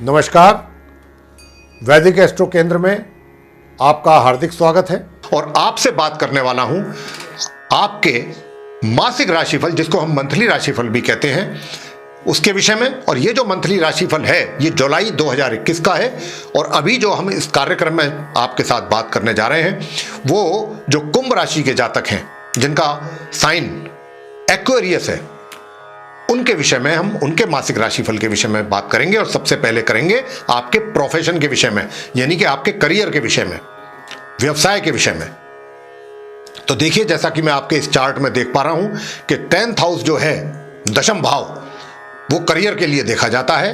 नमस्कार, वैदिक एस्ट्रो केंद्र में आपका हार्दिक स्वागत है। और आपसे बात करने वाला हूं आपके मासिक राशिफल, जिसको हम मंथली राशिफल भी कहते हैं, उसके विषय में। और ये जो मंथली राशिफल है ये जुलाई 2021 का है। और अभी जो हम इस कार्यक्रम में आपके साथ बात करने जा रहे हैं वो जो कुंभ राशि के जातक हैं जिनका साइन एक्वेरियस है, उनके विषय में, हम उनके मासिक राशिफल के विषय में बात करेंगे। और सबसे पहले करेंगे आपके प्रोफेशन के विषय में, यानी कि आपके करियर के विषय में, व्यवसाय के विषय में। तो देखिए, जैसा कि मैं आपके इस चार्ट में देख पा रहा हूं कि 10th हाउस जो है, दशम भाव, वो करियर के लिए देखा जाता है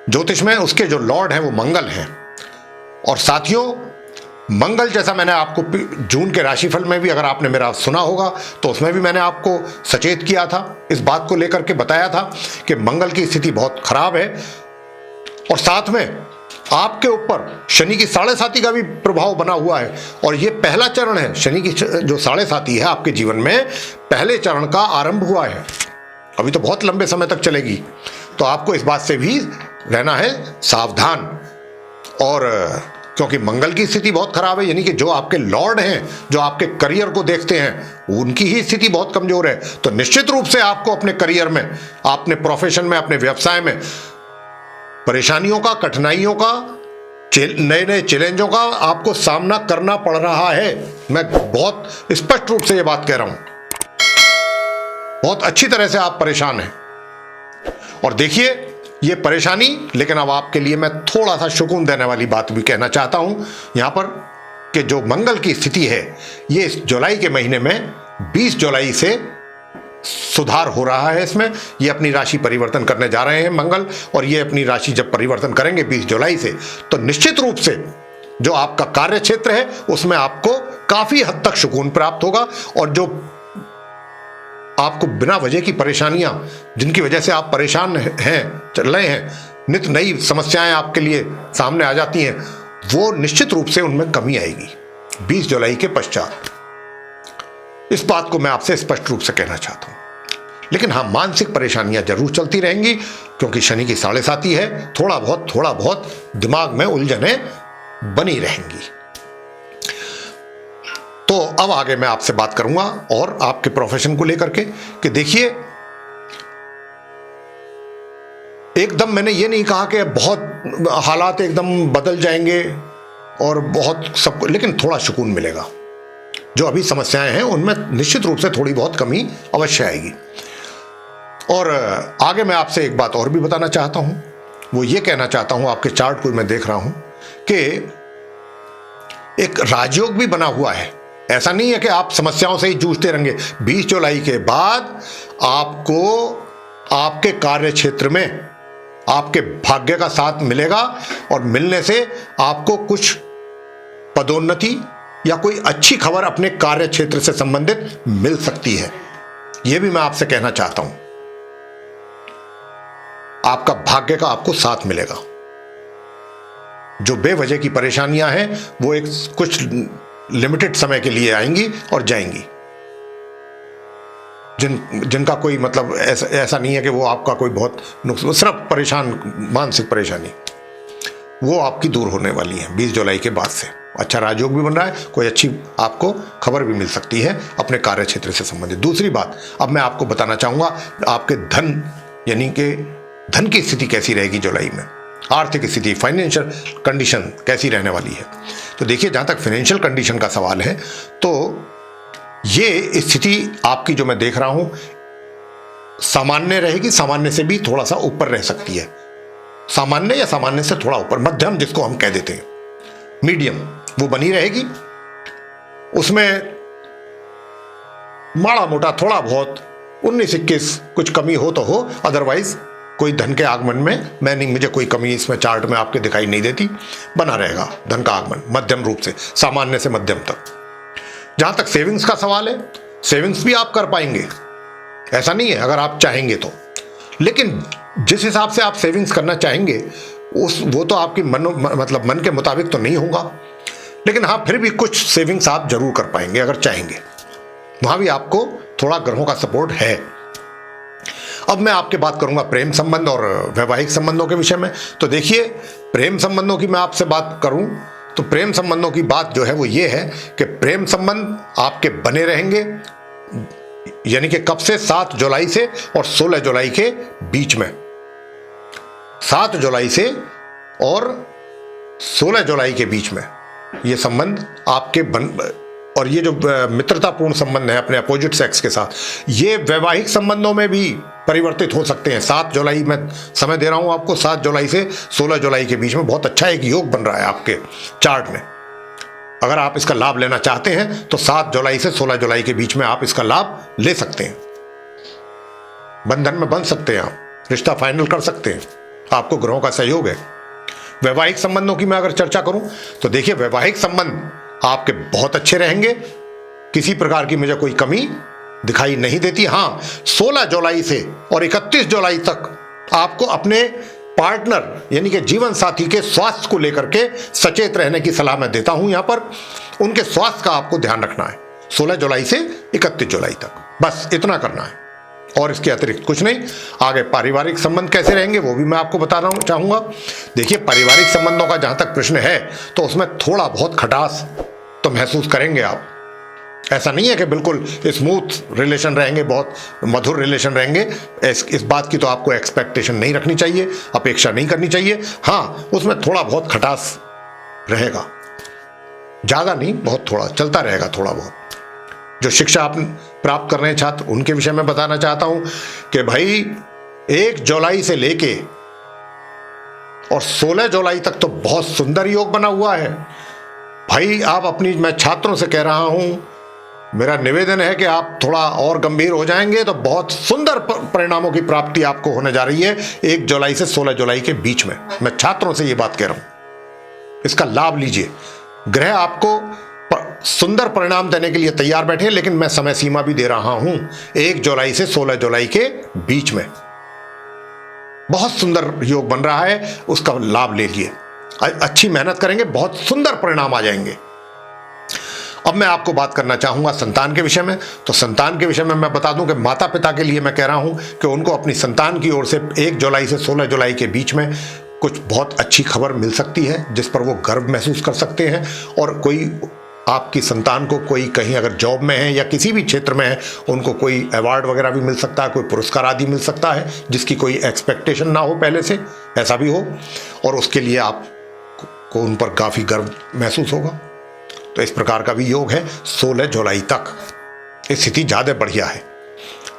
ज्योतिष में। उसके जो लॉर्ड हैं वो मंगल हैं। और साथियों, मंगल, जैसा मैंने आपको जून के राशिफल में भी, अगर आपने मेरा सुना होगा तो उसमें भी मैंने आपको सचेत किया था, इस बात को लेकर के बताया था कि मंगल की स्थिति बहुत खराब है। और साथ में आपके ऊपर शनि की 7.5 का भी प्रभाव बना हुआ है। और ये पहला चरण है, शनि की जो 7.5 है आपके जीवन में, पहले चरण का आरंभ हुआ है। अभी तो बहुत लंबे समय तक चलेगी, तो आपको इस बात से भी रहना है सावधान। और क्योंकि मंगल की स्थिति बहुत खराब है, यानी कि जो आपके लॉर्ड हैं, जो आपके करियर को देखते हैं, उनकी ही स्थिति बहुत कमजोर है। तो निश्चित रूप से आपको अपने करियर में, अपने प्रोफेशन में, अपने व्यवसाय में परेशानियों का, कठिनाइयों का, नए नए चैलेंजों का आपको सामना करना पड़ रहा है। मैं बहुत स्पष्ट रूप से यह बात कह रहा हूं, बहुत अच्छी तरह से आप परेशान हैं। और देखिए, ये परेशानी, लेकिन अब आपके लिए मैं थोड़ा सा सुकून देने वाली बात भी कहना चाहता हूं यहां पर, कि जो मंगल की स्थिति है ये इस जुलाई के महीने में 20 जुलाई से सुधार हो रहा है। इसमें ये अपनी राशि परिवर्तन करने जा रहे हैं मंगल। और ये अपनी राशि जब परिवर्तन करेंगे 20 जुलाई से, तो निश्चित रूप से जो आपका कार्य क्षेत्र है उसमें आपको काफी हद तक सुकून प्राप्त होगा। और जो आपको बिना वजह की परेशानियां, जिनकी वजह से आप परेशान हैं, चल रहे हैं, नित नई समस्याएं आपके लिए सामने आ जाती हैं, वो निश्चित रूप से उनमें कमी आएगी 20 जुलाई के पश्चात। इस बात को मैं आपसे स्पष्ट रूप से कहना चाहता हूं। लेकिन हाँ, मानसिक परेशानियां जरूर चलती रहेंगी, क्योंकि शनि की 7.5 है। थोड़ा बहुत दिमाग में उलझने बनी रहेंगी। तो अब आगे मैं आपसे बात करूंगा और आपके प्रोफेशन को लेकर के, कि देखिए, एकदम मैंने ये नहीं कहा कि बहुत हालात एकदम बदल जाएंगे और बहुत सब, लेकिन थोड़ा सुकून मिलेगा। जो अभी समस्याएं हैं उनमें निश्चित रूप से थोड़ी बहुत कमी अवश्य आएगी। और आगे मैं आपसे एक बात और भी बताना चाहता हूं, वो ये कहना चाहता हूं, आपके चार्ट को मैं देख रहा हूं कि एक राजयोग भी बना हुआ है। ऐसा नहीं है कि आप समस्याओं से ही जूझते रहेंगे। 20 जुलाई के बाद आपको आपके कार्य क्षेत्र में आपके भाग्य का साथ मिलेगा, और मिलने से आपको कुछ पदोन्नति या कोई अच्छी खबर अपने कार्य क्षेत्र से संबंधित मिल सकती है। यह भी मैं आपसे कहना चाहता हूं, आपका भाग्य का आपको साथ मिलेगा। जो बेवजह की परेशानियां हैं वो एक कुछ लिमिटेड समय के लिए आएंगी और जाएंगी। जिनका कोई मतलब ऐसा नहीं है कि वो आपका कोई बहुत नुकसान, सिर्फ मानसिक परेशानी, वो आपकी दूर होने वाली है 20 जुलाई के बाद से। अच्छा राजयोग भी बन रहा है, कोई अच्छी आपको खबर भी मिल सकती है अपने कार्य क्षेत्र से संबंधित। दूसरी बात, अब मैं आपको बताना चाहूंगा आपके धन, यानी कि धन की स्थिति कैसी रहेगी जुलाई में, आर्थिक स्थिति, फाइनेंशियल कंडीशन कैसी रहने वाली है। तो देखिए, जहां तक फाइनेंशियल कंडीशन का सवाल है, तो ये स्थिति आपकी जो मैं देख रहा हूं सामान्य रहेगी, सामान्य से भी थोड़ा सा ऊपर रह सकती है। सामान्य या सामान्य से थोड़ा ऊपर, मध्यम जिसको हम कह देते हैं, मीडियम, वो बनी रहेगी। उसमें माड़ा मोटा थोड़ा बहुत 19-21 कुछ कमी हो तो हो, अदरवाइज कोई धन के आगमन में मुझे कोई कमी इसमें चार्ट में आपके दिखाई नहीं देती। बना रहेगा धन का आगमन मध्यम रूप से, सामान्य से मध्यम तक। जहां तक सेविंग्स का सवाल है, सेविंग्स भी आप कर पाएंगे, ऐसा नहीं है, अगर आप चाहेंगे तो। लेकिन जिस हिसाब से आप सेविंग्स करना चाहेंगे वो तो आपकी मन के मुताबिक तो नहीं होगा। लेकिन हाँ, फिर भी कुछ सेविंग्स आप जरूर कर पाएंगे अगर चाहेंगे। वहां भी आपको थोड़ा ग्रहों का सपोर्ट है। अब मैं आपके बात करूंगा प्रेम संबंध और वैवाहिक संबंधों के विषय में। तो देखिए, प्रेम संबंधों की मैं आपसे बात करूं तो प्रेम संबंधों की बात जो है वो ये है कि प्रेम संबंध आपके बने रहेंगे, यानी कि कब से, 7 जुलाई से और 16 जुलाई के बीच में। 7 जुलाई से और 16 जुलाई के बीच में ये संबंध आपके और ये जो मित्रतापूर्ण संबंध है अपने अपोजिट सेक्स के साथ, ये वैवाहिक संबंधों में भी परिवर्तित हो सकते हैं। 7 जुलाई में समय दे रहा हूं आपको, 7 जुलाई से 16 जुलाई के बीच में बहुत अच्छा एक योग बन रहा है आपके चार्ट में। अगर आप इसका लाभ लेना चाहते हैं तो 7 जुलाई से 16 जुलाई के बीच में आप इसका लाभ ले सकते हैं। बंधन में बंध सकते हैं, आप रिश्ता फाइनल कर सकते हैं, आपको ग्रहों का सहयोग है। वैवाहिक संबंधों की मैं अगर चर्चा करूं तो देखिए, वैवाहिक संबंध आपके बहुत अच्छे रहेंगे, किसी प्रकार की मुझे कोई कमी दिखाई नहीं देती। हां, 16 जुलाई से और 31 जुलाई तक आपको अपने पार्टनर यानी कि जीवन साथी के स्वास्थ्य को लेकर के सचेत रहने की सलाह मैं देता हूं। यहां पर उनके स्वास्थ्य का आपको ध्यान रखना है 16 जुलाई से 31 जुलाई तक, बस इतना करना है और इसके अतिरिक्त कुछ नहीं। आगे पारिवारिक संबंध कैसे रहेंगे वो भी मैं आपको बताना चाहूंगा। देखिए, पारिवारिक संबंधों का जहां तक प्रश्न है तो उसमें थोड़ा बहुत खटास तो महसूस करेंगे आप। ऐसा नहीं है कि बिल्कुल स्मूथ रिलेशन रहेंगे, बहुत मधुर रिलेशन रहेंगे, इस बात की तो आपको एक्सपेक्टेशन नहीं रखनी चाहिए, अपेक्षा नहीं करनी चाहिए। हाँ, उसमें थोड़ा बहुत खटास रहेगा, ज्यादा नहीं, बहुत थोड़ा चलता रहेगा, थोड़ा बहुत। जो शिक्षा आप प्राप्त कर रहे हैं छात्र, उनके विषय में बताना चाहता हूं कि भाई 1 जुलाई से लेके और 16 जुलाई तक तो बहुत सुंदर योग बना हुआ है भाई। आप अपनी, मैं छात्रों से कह रहा हूं, मेरा निवेदन है कि आप थोड़ा और गंभीर हो जाएंगे तो बहुत सुंदर परिणामों की प्राप्ति आपको होने जा रही है 1 जुलाई से 16 जुलाई के बीच में। मैं छात्रों से यह बात कह रहा हूं, इसका लाभ लीजिए। ग्रह आपको सुंदर परिणाम देने के लिए तैयार बैठे, लेकिन मैं समय सीमा भी दे रहा हूं 1 जुलाई से 16 जुलाई के बीच में बहुत सुंदर योग बन रहा है, उसका लाभ ले लीजिए। अच्छी मेहनत करेंगे, बहुत सुंदर परिणाम आ जाएंगे। अब मैं आपको बात करना चाहूंगा संतान के विषय में। तो संतान के विषय में मैं बता दूं कि माता पिता के लिए मैं कह रहा हूं कि उनको अपनी संतान की ओर से 1 जुलाई से 16 जुलाई के बीच में कुछ बहुत अच्छी खबर मिल सकती है जिस पर वो गर्व महसूस कर सकते हैं। और कोई आपकी संतान को कोई कहीं अगर जॉब में है या किसी भी क्षेत्र में है, उनको कोई अवार्ड वगैरह भी मिल सकता है, कोई पुरस्कार आदि मिल सकता है जिसकी कोई एक्सपेक्टेशन ना हो पहले से, ऐसा भी हो, और उसके लिए आपको उन पर काफ़ी गर्व महसूस होगा। तो इस प्रकार का भी योग है 16 जुलाई तक, स्थिति ज़्यादा बढ़िया है।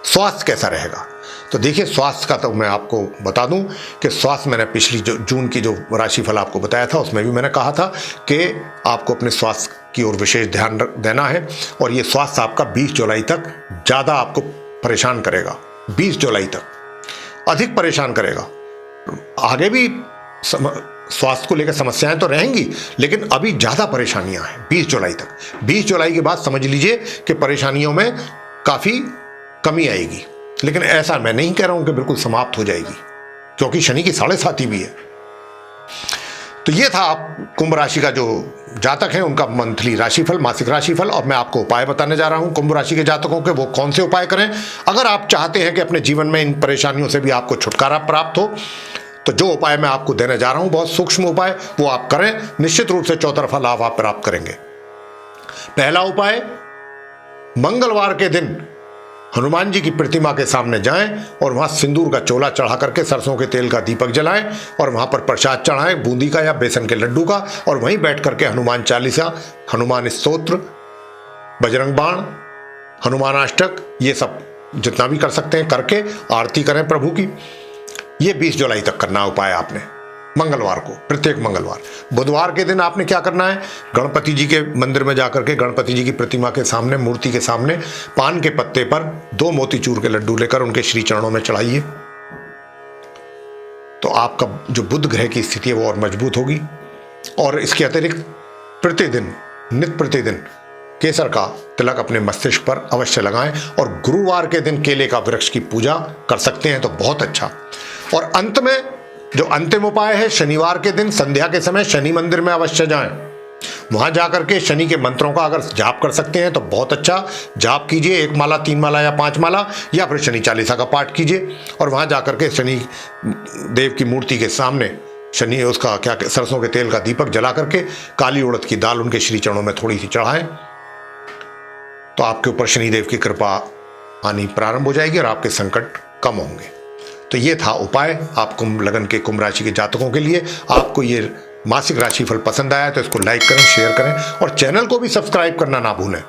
स्वास्थ्य कैसा रहेगा? तो देखिए, स्वास्थ्य का तो मैं आपको बता दूं कि स्वास्थ्य, मैंने पिछली जून की जो राशिफल आपको बताया था उसमें भी मैंने कहा था कि आपको अपने स्वास्थ्य की ओर विशेष ध्यान देना है। और ये स्वास्थ्य आपका 20 जुलाई तक ज़्यादा आपको परेशान करेगा, 20 जुलाई तक अधिक परेशान करेगा। आगे भी स्वास्थ्य को लेकर समस्याएं तो रहेंगी, लेकिन अभी ज़्यादा परेशानियां हैं 20 जुलाई तक। 20 जुलाई के बाद समझ लीजिए कि परेशानियों में काफ़ी कमी आएगी, लेकिन ऐसा मैं नहीं कह रहा हूं कि बिल्कुल समाप्त हो जाएगी, क्योंकि शनि की 7.5 भी है। तो ये था आप कुंभ राशि का जो जातक है उनका मंथली राशिफल, मासिक राशिफल। और मैं आपको उपाय बताने जा रहा हूं कुंभ राशि के जातकों के, वो कौन से उपाय करें। अगर आप चाहते हैं कि अपने जीवन में इन परेशानियों से भी आपको छुटकारा प्राप्त हो, तो जो उपाय मैं आपको देने जा रहा हूं, बहुत सूक्ष्म उपाय, वो आप करें, निश्चित रूप से चौतरफा लाभ आप प्राप्त करेंगे। पहला उपाय, मंगलवार के दिन हनुमान जी की प्रतिमा के सामने जाएं और वहां सिंदूर का चोला चढ़ा करके सरसों के तेल का दीपक जलाएं और वहां पर प्रसाद चढ़ाएं, बूंदी का या बेसन के लड्डू का, और वहीं बैठ करके हनुमान चालीसा, हनुमान स्तोत्र, बजरंग बाण, हनुमानाष्टक, ये सब जितना भी कर सकते हैं करके आरती करें प्रभु की। ये 20 जुलाई तक करना उपाय आपने, मंगलवार को, प्रत्येक मंगलवार। बुधवार के दिन आपने क्या करना है, गणपति जी के मंदिर में जाकर के गणपति जी की प्रतिमा के सामने, मूर्ति के सामने पान के पत्ते पर 2 मोतीचूर के लड्डू लेकर उनके श्री चरणों में चढ़ाइए। तो आपका जो बुध ग्रह की स्थिति है वो और मजबूत होगी। और इसके अतिरिक्त प्रतिदिन, नित्य प्रतिदिन केसर का तिलक अपने मस्तिष्क पर अवश्य लगाएं और गुरुवार के दिन केले का वृक्ष की पूजा कर सकते हैं तो बहुत अच्छा। और अंत में जो अंतिम उपाय है, शनिवार के दिन संध्या के समय शनि मंदिर में अवश्य जाएं, वहां जाकर के शनि के मंत्रों का अगर जाप कर सकते हैं तो बहुत अच्छा जाप कीजिए, 1 माला 3 माला या 5 माला, या फिर शनि चालीसा का पाठ कीजिए। और वहां जाकर के शनि देव की मूर्ति के सामने शनि उसका क्या सरसों के तेल का दीपक जला करके काली उड़द की दाल उनके श्री चरणों में थोड़ी सी चढ़ाएं, तो आपके ऊपर शनिदेव की कृपा आनी प्रारंभ हो जाएगी और आपके संकट कम होंगे। तो ये था उपाय आप कुंभ लगन के कुंभ राशि के जातकों के लिए। आपको ये मासिक राशिफल पसंद आया तो इसको लाइक करें, शेयर करें और चैनल को भी सब्सक्राइब करना ना भूलें।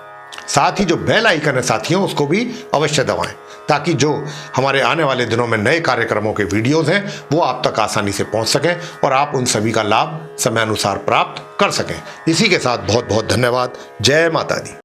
साथ ही जो बेल आइकन है साथियों उसको भी अवश्य दबाएं, ताकि जो हमारे आने वाले दिनों में नए कार्यक्रमों के वीडियोस हैं वो आप तक आसानी से पहुंच सकें और आप उन सभी का लाभ समय अनुसार प्राप्त कर सकें। इसी के साथ बहुत बहुत धन्यवाद। जय माता दी।